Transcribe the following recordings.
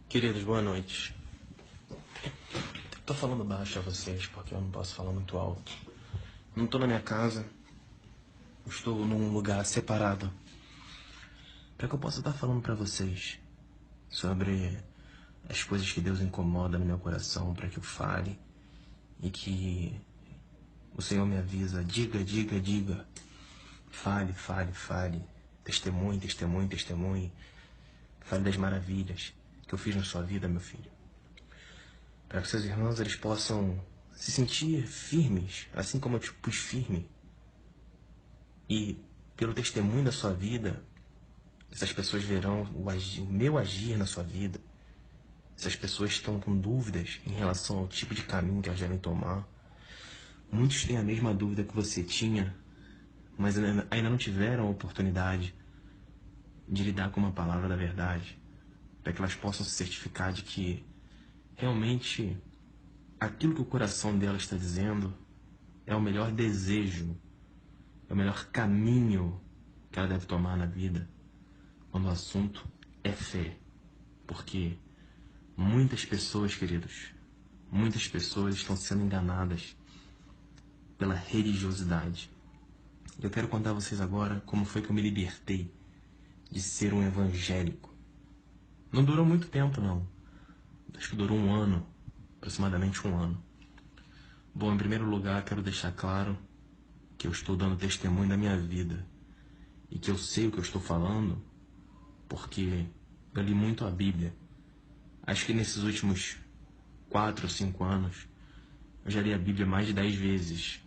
Queridos, boa noite. Tô falando baixo a vocês porque eu não posso falar muito alto. Não tô na minha casa, estou num lugar separado para que eu possa estar falando para vocês sobre as coisas que Deus incomoda no meu coração, para que eu fale e que o Senhor me avisa: diga, diga, diga, fale, fale, fale, testemunhe, testemunhe, testemunhe, fale das maravilhas que eu fiz na sua vida, meu filho. Para que seus irmãos eles possam se sentir firmes, assim como eu te pus firme. E pelo testemunho da sua vida, essas pessoas verão o meu agir na sua vida. Essas pessoas estão com dúvidas em relação ao tipo de caminho que elas devem tomar. Muitos têm a mesma dúvida que você tinha, mas ainda não tiveram a oportunidade de lidar com uma palavra da verdade, para que elas possam se certificar de que realmente aquilo que o coração dela está dizendo é o melhor desejo, é o melhor caminho que ela deve tomar na vida, quando o assunto é fé. Porque muitas pessoas, queridos, muitas pessoas estão sendo enganadas pela religiosidade. Eu quero contar a vocês agora como foi que eu me libertei de ser um evangélico. Não durou muito tempo, não. Acho que durou um ano, aproximadamente um ano. Bom, em primeiro lugar, quero deixar claro que eu estou dando testemunho da minha vida e que eu sei o que eu estou falando porque eu li muito a Bíblia. Acho que nesses últimos 4 ou 5 anos eu já li a Bíblia mais de 10 vezes.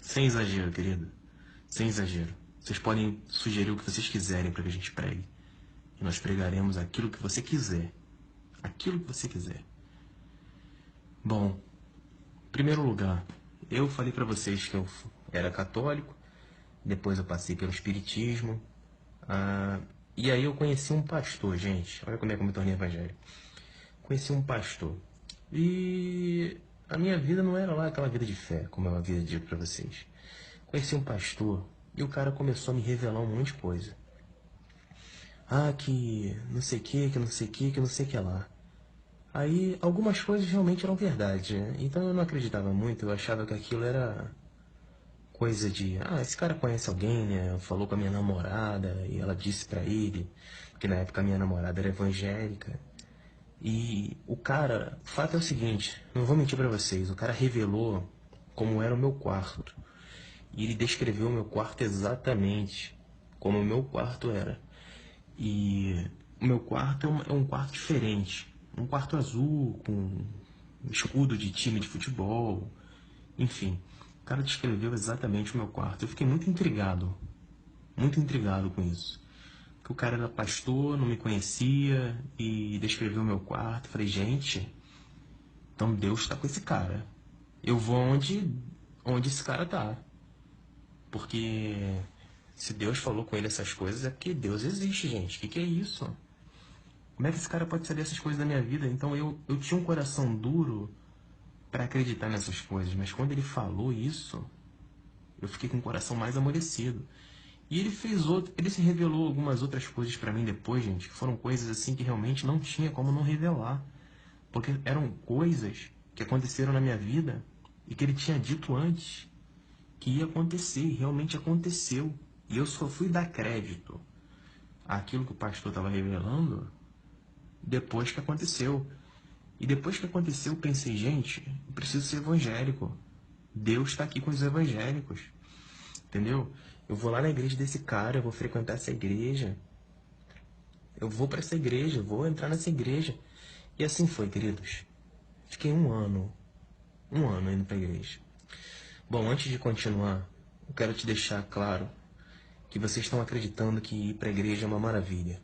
Sem exagero, querido. Sem exagero. Vocês podem sugerir o que vocês quiserem para que a gente pregue. E nós pregaremos aquilo que você quiser. Aquilo que você quiser. Bom, em primeiro lugar, eu falei para vocês que eu era católico. Depois eu passei pelo espiritismo. E aí eu conheci um pastor, gente. Olha como é que eu me tornei evangélico. Conheci um pastor. E a minha vida não era lá aquela vida de fé, como eu havia dito para vocês. Conheci um pastor e o cara começou a me revelar um monte de coisa. Que não sei o que não sei o que não sei o que lá. Aí algumas coisas realmente eram verdade, né? Então eu não acreditava muito, eu achava que aquilo era coisa de... esse cara conhece alguém, né? Falou com a minha namorada e ela disse pra ele, porque na época a minha namorada era evangélica. E o fato é o seguinte, não vou mentir pra vocês, o cara revelou como era o meu quarto. E ele descreveu o meu quarto exatamente como o meu quarto era. E o meu quarto é um quarto diferente. Um quarto azul, com um escudo de time de futebol. Enfim, o cara descreveu exatamente o meu quarto. Eu fiquei muito intrigado com isso. Porque o cara era pastor, não me conhecia e descreveu o meu quarto. Falei, gente, então Deus está com esse cara. Eu vou onde esse cara tá. Porque se Deus falou com ele essas coisas é porque Deus existe, gente. O que é isso? Como é que esse cara pode saber essas coisas da minha vida? Então eu tinha um coração duro para acreditar nessas coisas. Mas quando ele falou isso, eu fiquei com o coração mais amolecido. E ele se revelou algumas outras coisas para mim depois, gente, que foram coisas assim que realmente não tinha como não revelar. Porque eram coisas que aconteceram na minha vida e que ele tinha dito antes que ia acontecer, e realmente aconteceu. E eu só fui dar crédito àquilo que o pastor estava revelando depois que aconteceu. E depois que aconteceu, eu pensei, gente, eu preciso ser evangélico. Deus está aqui com os evangélicos. Entendeu? Eu vou lá na igreja desse cara, eu vou frequentar essa igreja. Eu vou para essa igreja, eu vou entrar nessa igreja. E assim foi, queridos. Fiquei um ano indo para a igreja. Bom, antes de continuar, eu quero te deixar claro que vocês estão acreditando que ir para a igreja é uma maravilha.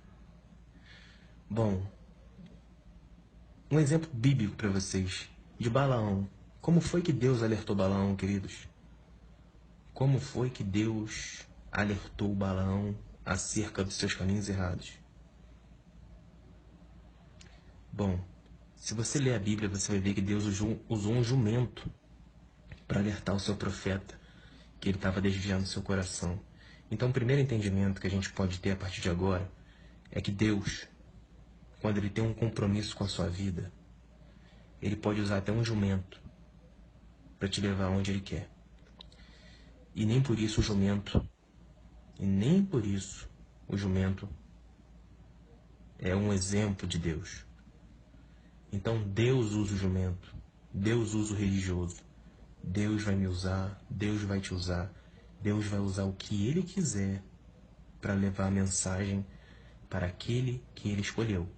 Bom, um exemplo bíblico para vocês, de Balaão. Como foi que Deus alertou Balaão, queridos? Como foi que Deus alertou Balaão acerca dos seus caminhos errados? Bom, se você ler a Bíblia, você vai ver que Deus usou um jumento para alertar o seu profeta que ele estava desviando seu coração. Então, o primeiro entendimento que a gente pode ter a partir de agora é que Deus quando ele tem um compromisso com a sua vida, ele pode usar até um jumento para te levar onde ele quer. E nem por isso o jumento é um exemplo de Deus. Então Deus usa o jumento, Deus usa o religioso, Deus vai me usar, Deus vai te usar, Deus vai usar o que Ele quiser para levar a mensagem para aquele que Ele escolheu.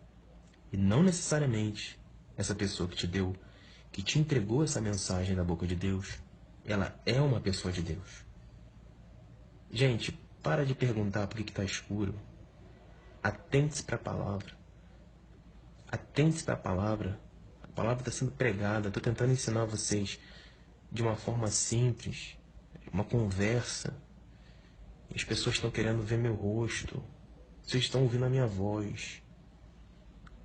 E não necessariamente essa pessoa que te deu, que te entregou essa mensagem da boca de Deus, ela é uma pessoa de Deus. Gente, para de perguntar por que está escuro. Atente-se para a palavra. Atente-se para a palavra. A palavra está sendo pregada. Estou tentando ensinar vocês de uma forma simples, uma conversa. E as pessoas estão querendo ver meu rosto. Vocês estão ouvindo a minha voz.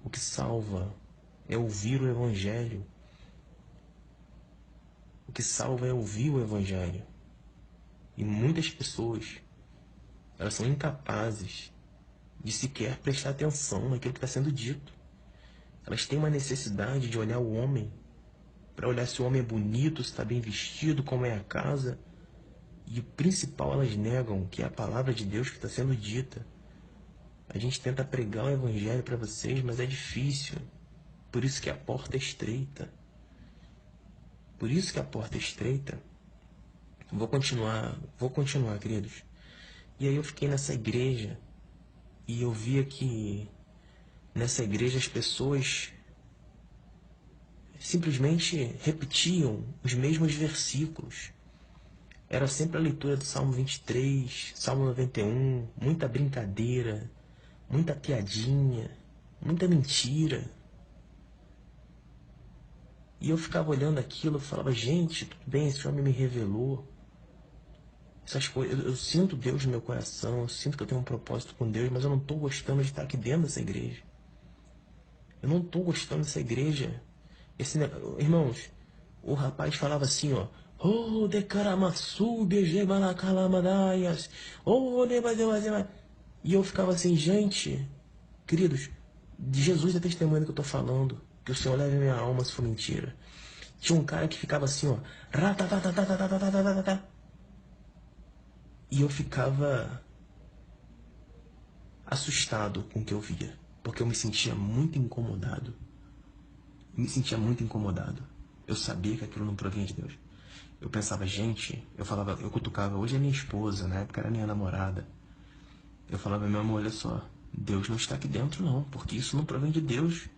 O que salva é ouvir o Evangelho. O que salva é ouvir o Evangelho. E muitas pessoas, elas são incapazes de sequer prestar atenção naquilo que está sendo dito. Elas têm uma necessidade de olhar o homem, para olhar se o homem é bonito, se está bem vestido, como é a casa. E o principal, elas negam, que é a palavra de Deus que está sendo dita. A gente tenta pregar o Evangelho para vocês, mas é difícil. Por isso que a porta é estreita. Por isso que a porta é estreita. Vou continuar, queridos. E aí eu fiquei nessa igreja e eu via que nessa igreja as pessoas simplesmente repetiam os mesmos versículos. Era sempre a leitura do Salmo 23, Salmo 91, muita brincadeira, muita piadinha, muita mentira. E eu ficava olhando aquilo e falava, gente, tudo bem, esse homem me revelou essas coisas. Eu sinto Deus no meu coração, eu sinto que eu tenho um propósito com Deus, mas eu não estou gostando de estar aqui dentro dessa igreja. Eu não estou gostando dessa igreja. Irmãos, o rapaz falava assim, ó. Oh, de caramassu, bejebalacalamadaias. Oh, e eu ficava assim, gente, queridos, de Jesus é testemunho do que eu estou falando. Que o Senhor leve minha alma se for mentira. Tinha um cara que ficava assim, ó. E eu ficava assustado com o que eu via. Porque eu me sentia muito incomodado. Eu sabia que aquilo não provinha de Deus. Eu pensava, gente, eu cutucava, hoje é minha esposa, na época era minha namorada. Eu falava, meu amor, olha só, Deus não está aqui dentro não, porque isso não provém de Deus.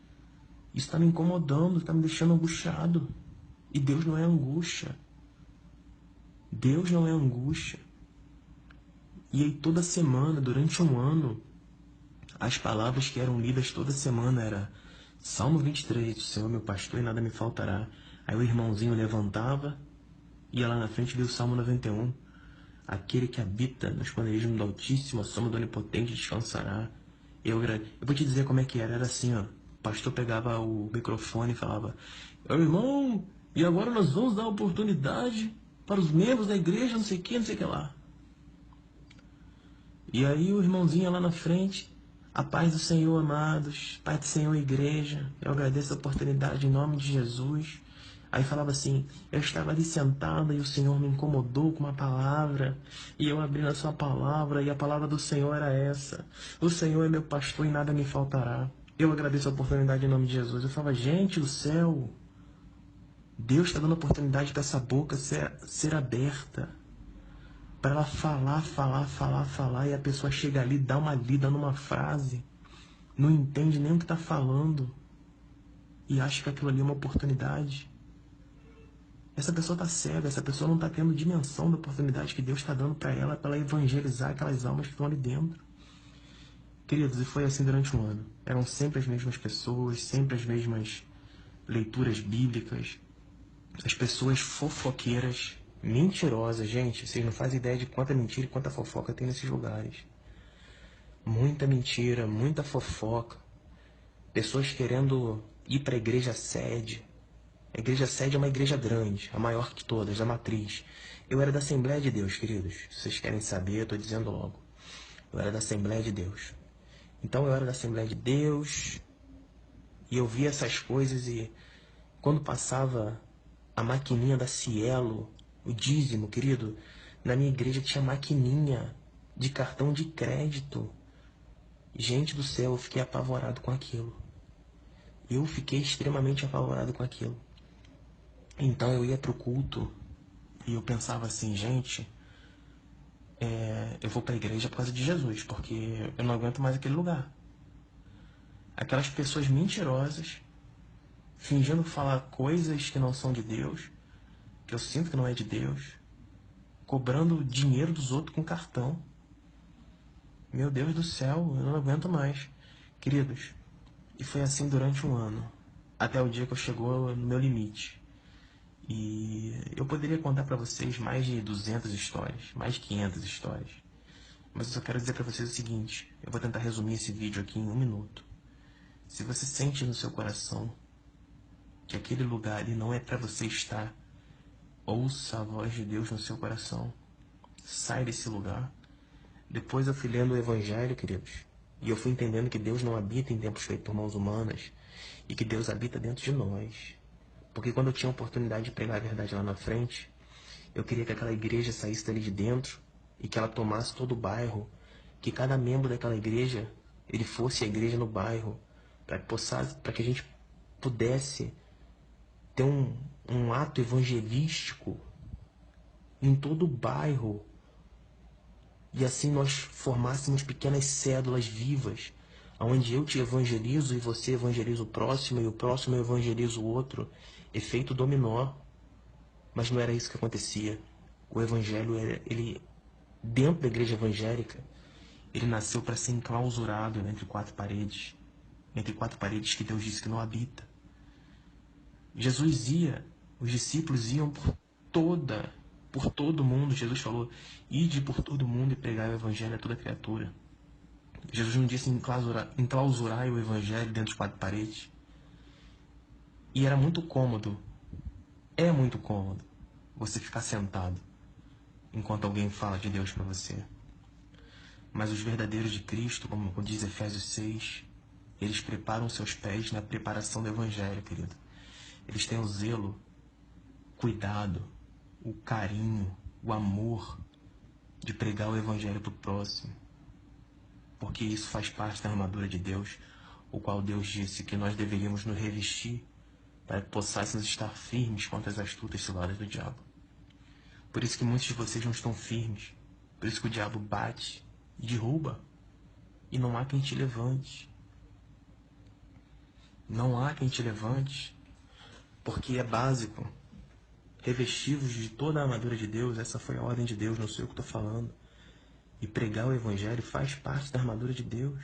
Isso está me incomodando, está me deixando angustiado. E Deus não é angústia. Deus não é angústia. E aí toda semana, durante um ano, as palavras que eram lidas toda semana era Salmo 23, o Senhor é meu pastor e nada me faltará. Aí o irmãozinho levantava, ia lá na frente e lia o Salmo 91. Aquele que habita no esconderijo do Altíssimo, a sombra do Onipotente descansará. Eu vou te dizer como é que era. Era assim, ó. O pastor pegava o microfone e falava, irmão, e agora nós vamos dar oportunidade para os membros da igreja, não sei o que lá. E aí o irmãozinho ia lá na frente, a paz do Senhor, amados, paz do Senhor, igreja, eu agradeço a oportunidade em nome de Jesus. Aí falava assim, eu estava ali sentada e o Senhor me incomodou com uma palavra, e eu abri a sua palavra, e a palavra do Senhor era essa, o Senhor é meu pastor e nada me faltará. Eu agradeço a oportunidade em nome de Jesus. Eu falava, gente do céu, Deus está dando oportunidade para essa boca ser aberta, para ela falar, e a pessoa chega ali, dá uma lida numa frase, não entende nem o que está falando, e acha que aquilo ali é uma oportunidade. Essa pessoa está cega, essa pessoa não está tendo dimensão da oportunidade que Deus está dando para ela evangelizar aquelas almas que estão ali dentro. Queridos, e foi assim durante um ano. Eram sempre as mesmas pessoas, sempre as mesmas leituras bíblicas, as pessoas fofoqueiras, mentirosas. Gente, vocês não fazem ideia de quanta mentira e quanta fofoca tem nesses lugares. Muita mentira, muita fofoca. Pessoas querendo ir para a igreja sede. A igreja sede é uma igreja grande, a maior de todas, a matriz. Eu era da Assembleia de Deus, queridos. Se vocês querem saber, eu estou dizendo logo. Eu era da Assembleia de Deus. Então eu era da Assembleia de Deus, E eu via essas coisas e quando passava a maquininha da Cielo, o dízimo, querido, na minha igreja tinha maquininha de cartão de crédito. Gente do céu, eu fiquei apavorado com aquilo. Eu fiquei extremamente apavorado com aquilo. Então eu ia pro culto e eu pensava assim, gente, eu vou pra igreja por causa de Jesus, porque eu não aguento mais aquele lugar. Aquelas pessoas mentirosas, fingindo falar coisas que não são de Deus, que eu sinto que não é de Deus, cobrando dinheiro dos outros com cartão. Meu Deus do céu, eu não aguento mais. Queridos, e foi assim durante um ano, até o dia que eu chegou no meu limite. E eu poderia contar pra vocês mais de 200 histórias, mais de 500 histórias. Mas eu só quero dizer pra vocês o seguinte, eu vou tentar resumir esse vídeo aqui em 1 minuto. Se você sente no seu coração que aquele lugar ali não é pra você estar, ouça a voz de Deus no seu coração. Sai desse lugar. Depois eu fui lendo o Evangelho, queridos, e eu fui entendendo que Deus não habita em templos feitos por mãos humanas e que Deus habita dentro de nós. Porque quando eu tinha a oportunidade de pregar a verdade lá na frente, eu queria que aquela igreja saísse dali de dentro e que ela tomasse todo o bairro, que cada membro daquela igreja, ele fosse a igreja no bairro, para que a gente pudesse ter um ato evangelístico em todo o bairro. E assim nós formássemos pequenas cédulas vivas, onde eu te evangelizo e você evangeliza o próximo, e o próximo evangeliza o outro. Efeito dominó. Mas não era isso que acontecia. O evangelho, ele dentro da igreja evangélica, ele nasceu para ser enclausurado entre 4 paredes. Entre 4 paredes que Deus disse que não habita. Jesus ia, os discípulos iam por todo mundo. Jesus falou, ide por todo mundo e pregai o evangelho a toda criatura. Jesus não disse enclausurar o evangelho dentro de 4 paredes. E era muito cômodo, é muito cômodo, você ficar sentado enquanto alguém fala de Deus para você. Mas os verdadeiros de Cristo, como diz Efésios 6, eles preparam seus pés na preparação do evangelho, querido. Eles têm o zelo, cuidado, o carinho, o amor de pregar o evangelho para o próximo. Porque isso faz parte da armadura de Deus, o qual Deus disse que nós deveríamos nos revestir para que possássemos estar firmes contra as astutas ciladas do diabo. Por isso que muitos de vocês não estão firmes. Por isso que o diabo bate e derruba. E não há quem te levante. Não há quem te levante. Porque é básico. Revestivos de toda a armadura de Deus, essa foi a ordem de Deus, não sei o que estou falando. E pregar o evangelho faz parte da armadura de Deus.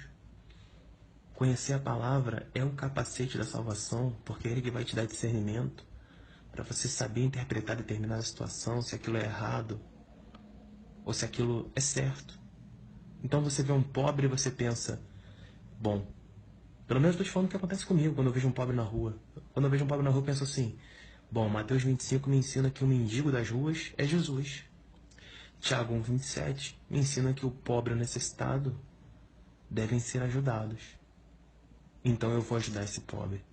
Conhecer a palavra é o capacete da salvação, porque é ele que vai te dar discernimento para você saber interpretar determinada situação, se aquilo é errado ou se aquilo é certo. Então você vê um pobre e você pensa, bom, pelo menos estou te falando o que acontece comigo quando eu vejo um pobre na rua. Quando eu vejo um pobre na rua eu penso assim, bom, Mateus 25 me ensina que o mendigo das ruas é Jesus. Tiago 1,27 me ensina que o pobre e o necessitado devem ser ajudados. Então eu vou ajudar esse pobre,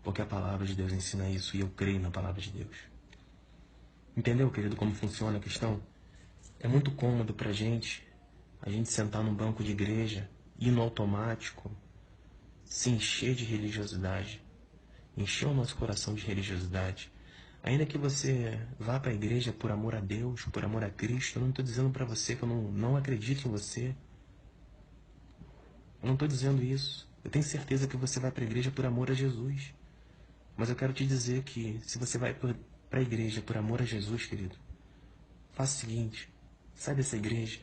porque a palavra de Deus ensina isso e eu creio na palavra de Deus. Entendeu, querido, como funciona a questão? É muito cômodo pra gente, a gente sentar num banco de igreja, ir no automático, se encher de religiosidade, encher o nosso coração de religiosidade. Ainda que você vá para a igreja por amor a Deus, por amor a Cristo, eu não estou dizendo para você que eu não acredito em você. Eu não estou dizendo isso. Eu tenho certeza que você vai para a igreja por amor a Jesus. Mas eu quero te dizer que se você vai para a igreja por amor a Jesus, querido, faça o seguinte, sai dessa igreja.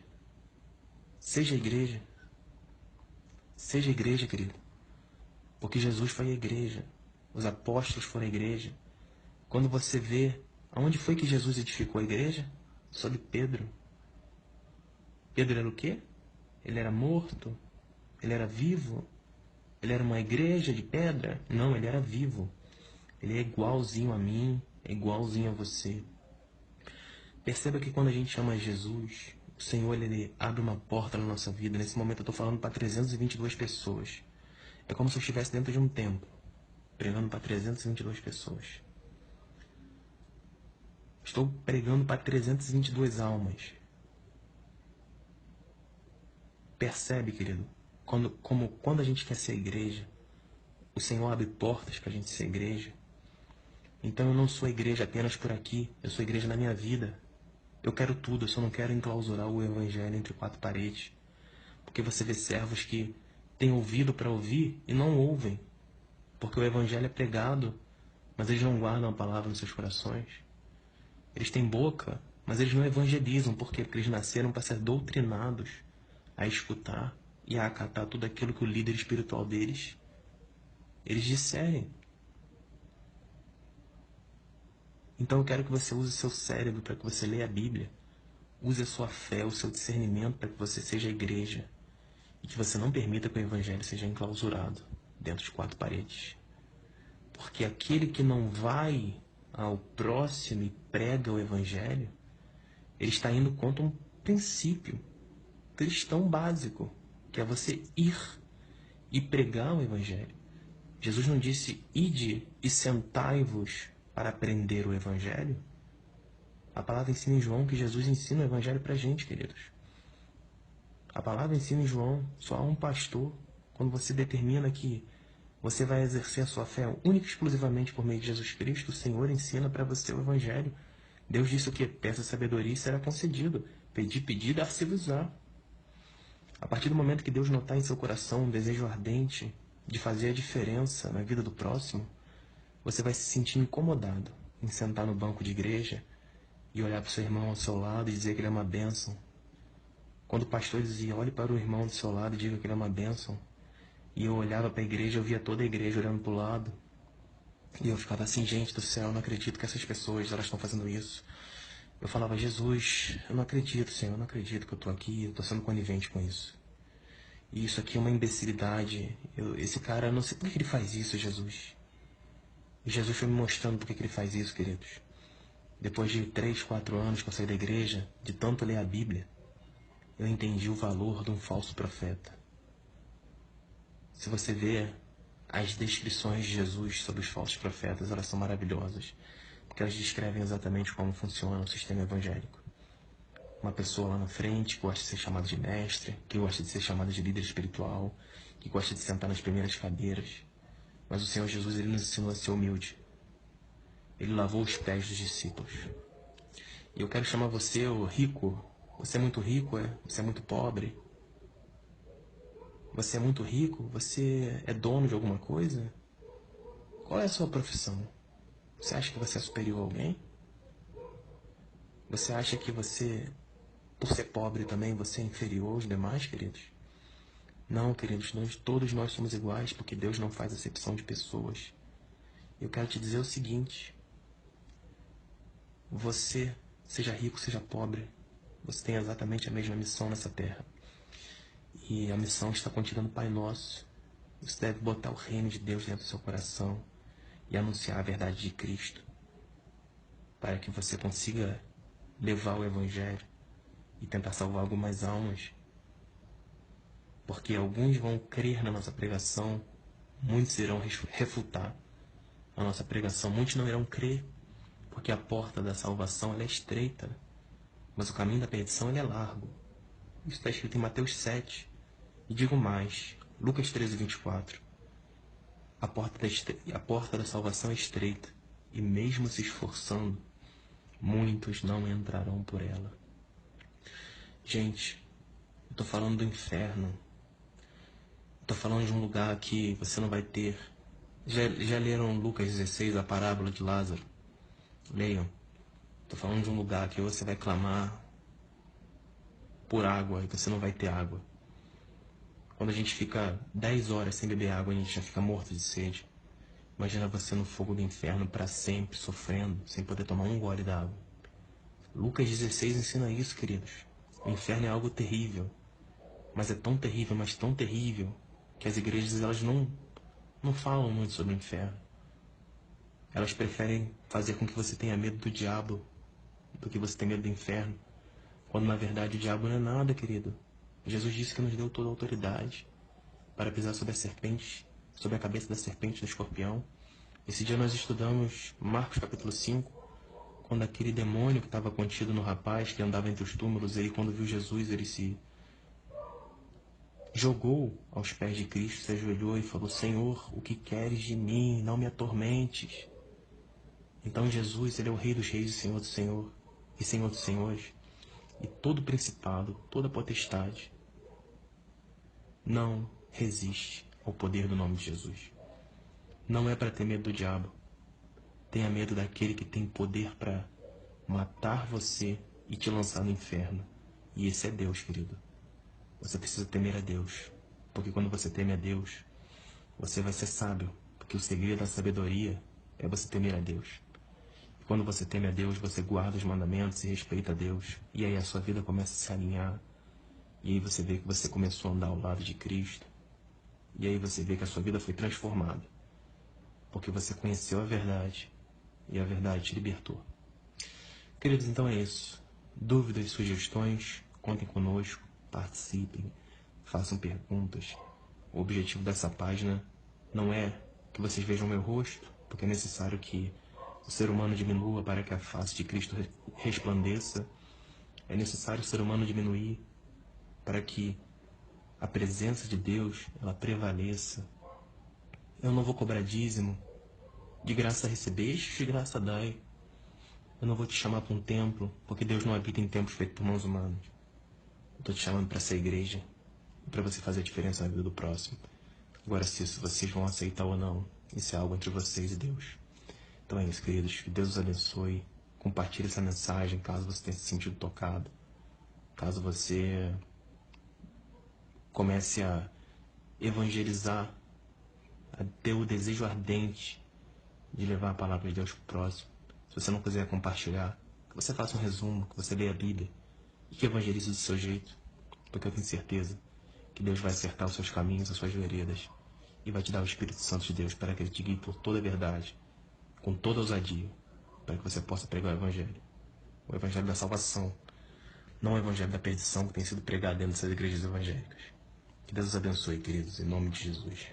Seja a igreja. Seja a igreja, querido. Porque Jesus foi a igreja. Os apóstolos foram a igreja. Quando você vê, aonde foi que Jesus edificou a igreja? Sobre Pedro. Pedro era o quê? Ele era morto? Ele era vivo? Ele era uma igreja de pedra? Não, ele era vivo. Ele é igualzinho a mim, é igualzinho a você. Perceba que quando a gente chama Jesus, o Senhor, ele abre uma porta na nossa vida. Nesse momento eu estou falando para 322 pessoas. É como se eu estivesse dentro de um templo. pregando para 322 pessoas. Estou pregando para 322 almas. Percebe, querido? Quando a gente quer ser igreja, o Senhor abre portas para a gente ser igreja. Então eu não sou igreja apenas por aqui, eu sou igreja na minha vida. Eu quero tudo, eu só não quero enclausurar o evangelho entre quatro paredes. Porque você vê servos que têm ouvido para ouvir e não ouvem. Porque o evangelho é pregado, mas eles não guardam a palavra nos seus corações. Eles têm boca, mas eles não evangelizam. Por quê? Porque eles nasceram para ser doutrinados a escutar e a acatar tudo aquilo que o líder espiritual deles eles disserem. Então eu quero que você use o seu cérebro para que você leia a Bíblia. Use a sua fé, o seu discernimento para que você seja a igreja. E que você não permita que o evangelho seja enclausurado dentro de quatro paredes. Porque aquele que não vai ao próximo e prega o evangelho, ele está indo contra um princípio cristão básico, que é você ir e pregar o evangelho. Jesus não disse, ide e sentai-vos para aprender o evangelho? A palavra ensina em João que Jesus ensina o evangelho para a gente, queridos. A palavra ensina em João, só há um pastor. Quando você determina que você vai exercer a sua fé única e exclusivamente por meio de Jesus Cristo, o Senhor ensina para você o evangelho. Deus disse o que? Peça sabedoria e será concedido. Pedi, dar-se-vos-á. A partir do momento que Deus notar em seu coração um desejo ardente de fazer a diferença na vida do próximo, você vai se sentir incomodado em sentar no banco de igreja e olhar para o seu irmão ao seu lado e dizer que ele é uma bênção. Quando o pastor dizia, olhe para o irmão do seu lado e diga que ele é uma bênção, e eu olhava para a igreja, eu via toda a igreja olhando para o lado, e eu ficava assim, gente do céu, eu não acredito que essas pessoas elas estão fazendo isso. Eu falava, Jesus, eu não acredito, Senhor, eu não acredito que eu estou aqui, eu estou sendo conivente com isso. E isso aqui é uma imbecilidade. Esse cara, eu não sei por que ele faz isso, Jesus. E Jesus foi me mostrando por que ele faz isso, queridos. Depois de 3, 4 anos que eu saí da igreja, de tanto ler a Bíblia, eu entendi o valor de um falso profeta. Se você vê as descrições de Jesus sobre os falsos profetas, elas são maravilhosas, porque elas descrevem exatamente como funciona o sistema evangélico. Uma pessoa lá na frente que gosta de ser chamada de mestre, que gosta de ser chamada de líder espiritual, que gosta de sentar nas primeiras cadeiras. Mas o Senhor Jesus, ele nos ensinou a ser humilde. Ele lavou os pés dos discípulos. E eu quero chamar você, o rico. Você é muito rico, é? Você é muito pobre? Você é muito rico? Você é dono de alguma coisa? Qual é a sua profissão? Você acha que você é superior a alguém? Você acha que você, por ser pobre também, você é inferior aos demais, queridos? Não, queridos, todos nós somos iguais, porque Deus não faz acepção de pessoas. Eu quero te dizer o seguinte: você, seja rico, seja pobre, você tem exatamente a mesma missão nessa terra. E a missão está contida no Pai Nosso. Você deve botar o reino de Deus dentro do seu coração e anunciar a verdade de Cristo, para que você consiga levar o Evangelho e tentar salvar algumas almas. Porque alguns vão crer na nossa pregação, muitos irão refutar a nossa pregação, muitos não irão crer, porque a porta da salvação ela é estreita, mas o caminho da perdição ele é largo. Isso está escrito em Mateus 7. E digo mais, Lucas 13:24. A porta da salvação é estreita, e mesmo se esforçando, muitos não entrarão por ela. Gente, eu estou falando do inferno. Estou falando de um lugar que você não vai ter. Já leram Lucas 16, a parábola de Lázaro? Leiam. Estou falando de um lugar que você vai clamar por água e você não vai ter água. Quando a gente fica 10 horas sem beber água, a gente já fica morto de sede. Imagina você no fogo do inferno para sempre, sofrendo, sem poder tomar um gole d'água. Lucas 16 ensina isso, queridos. O inferno é algo terrível. Mas é tão terrível, mas tão terrível, que as igrejas elas não falam muito sobre o inferno. Elas preferem fazer com que você tenha medo do diabo do que você tenha medo do inferno. Quando na verdade o diabo não é nada, querido. Jesus disse que nos deu toda a autoridade para pisar sobre as serpentes sobre a cabeça da serpente e do escorpião. Esse dia nós estudamos Marcos capítulo 5, quando aquele demônio que estava contido no rapaz, que andava entre os túmulos, ele quando viu Jesus, ele se jogou aos pés de Cristo, se ajoelhou e falou: Senhor, o que queres de mim? Não me atormentes. Então Jesus, ele é o Rei dos Reis e Senhor do Senhor e Senhor dos Senhores. E todo principado, toda potestade não resiste ao poder do nome de Jesus. Não é para ter medo do diabo. Tenha medo daquele que tem poder para matar você e te lançar no inferno. E esse é Deus, querido. Você precisa temer a Deus. Porque quando você teme a Deus, você vai ser sábio. Porque o segredo da sabedoria é você temer a Deus. E quando você teme a Deus, você guarda os mandamentos e respeita a Deus. E aí a sua vida começa a se alinhar. E aí você vê que você começou a andar ao lado de Cristo. E aí você vê que a sua vida foi transformada. Porque você conheceu a verdade. E a verdade te libertou. Queridos, então é isso. Dúvidas, sugestões, contem conosco, participem, façam perguntas. O objetivo dessa página não é que vocês vejam meu rosto, porque é necessário que o ser humano diminua para que a face de Cristo resplandeça. É necessário o ser humano diminuir para que a presença de Deus ela prevaleça. Eu não vou cobrar dízimo. De graça recebeste, de graça dai. Eu não vou te chamar para um templo, porque Deus não habita em templos feitos por mãos humanas. Eu estou te chamando para essa igreja, para você fazer a diferença na vida do próximo. Agora, se isso vocês vão aceitar ou não, isso é algo entre vocês e Deus. Então é isso, queridos. Que Deus os abençoe. Compartilhe essa mensagem, caso você tenha se sentido tocado. Caso você comece a evangelizar, a ter o desejo ardente de levar a palavra de Deus para o próximo. Se você não quiser compartilhar, que você faça um resumo, que você leia a Bíblia e que evangelize do seu jeito, porque eu tenho certeza que Deus vai acertar os seus caminhos, as suas veredas e vai te dar o Espírito Santo de Deus para que Ele te guie por toda a verdade, com toda a ousadia, para que você possa pregar o Evangelho da salvação, não o Evangelho da perdição que tem sido pregado dentro dessas igrejas evangélicas. Que Deus os abençoe, queridos, em nome de Jesus.